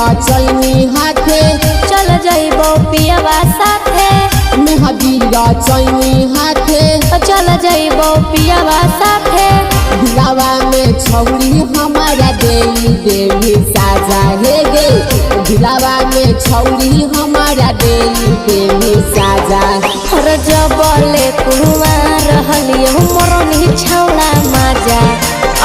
चैनी हाथे चल जाइबो पियावा साथे मेहदीरा चैनी हाथे चल जाइबो पियावा साथे दिलावा में छौरी हमारा देवी देवी साजा हे गे दिलावा में छौरी हमारा देवी देवी साजा हर जबले कुमार रहलियो मोरनी छौला माजा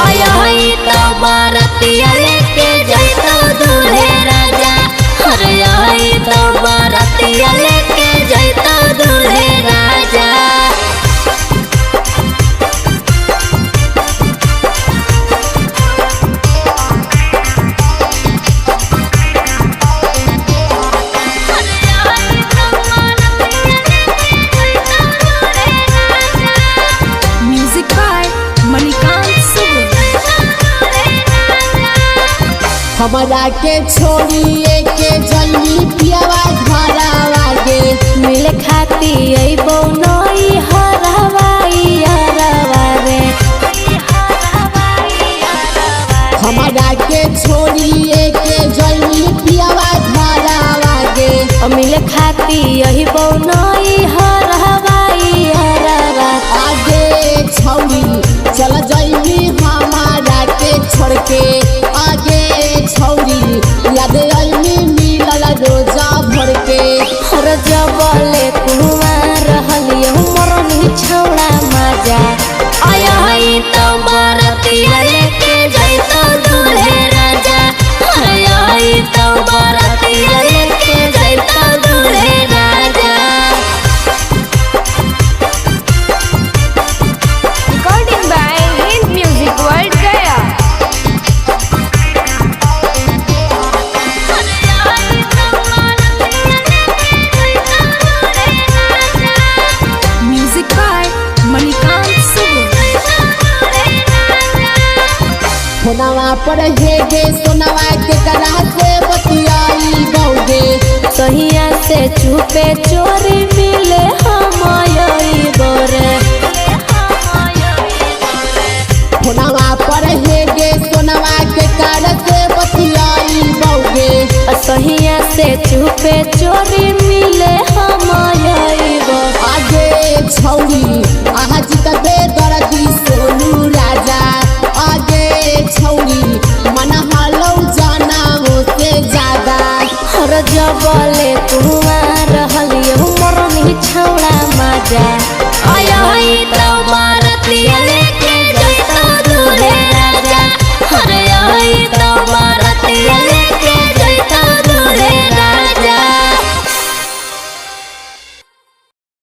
आया हई तो बारतिया लेके जइतो दूल्हे राजा हर आई तो बारतिया लेके जइतो दूल्हे राजा हमारा के छोड़िए के जल्दी पियावा घरवा गे मिल खाती अइबो नई हरवाई हरवा रे हमारा के छोड़िए के जल्दी पियावा घरवा गे मिल खाती अइबो नई हरवाई हरवा आगे छौरी चल जाइबी हमारा के छोड़ के आगे छौरी याद आइमी मिलल रोजा भर के हर जबले कुमार रहलियो मोरनी छौड़ा माजा आया हई तो बारतिया लेके जइतो दूल्हे राजा आया हई तो बारतिया लेके जइतो दूल्हे राजा Recording by Hind Music World Gaya. Music by Manikant Subbu. फोनवा पर हे गे सोनवा के करा से बतियाई गौगे सहिया से चुपे चोरी मिले हमयई गोरे फोनवा पर हे गे सोनवा के करा से बतियाई गौगे सहिया से चुपे चोरी मिले हमयई गो आगे छौरी आज तबे दर्दी सोनू राजा आगे छौरी मन हालौ जाना से ज्यादा हर जबले कुमार रहलियो मोरनी छौड़ा माजा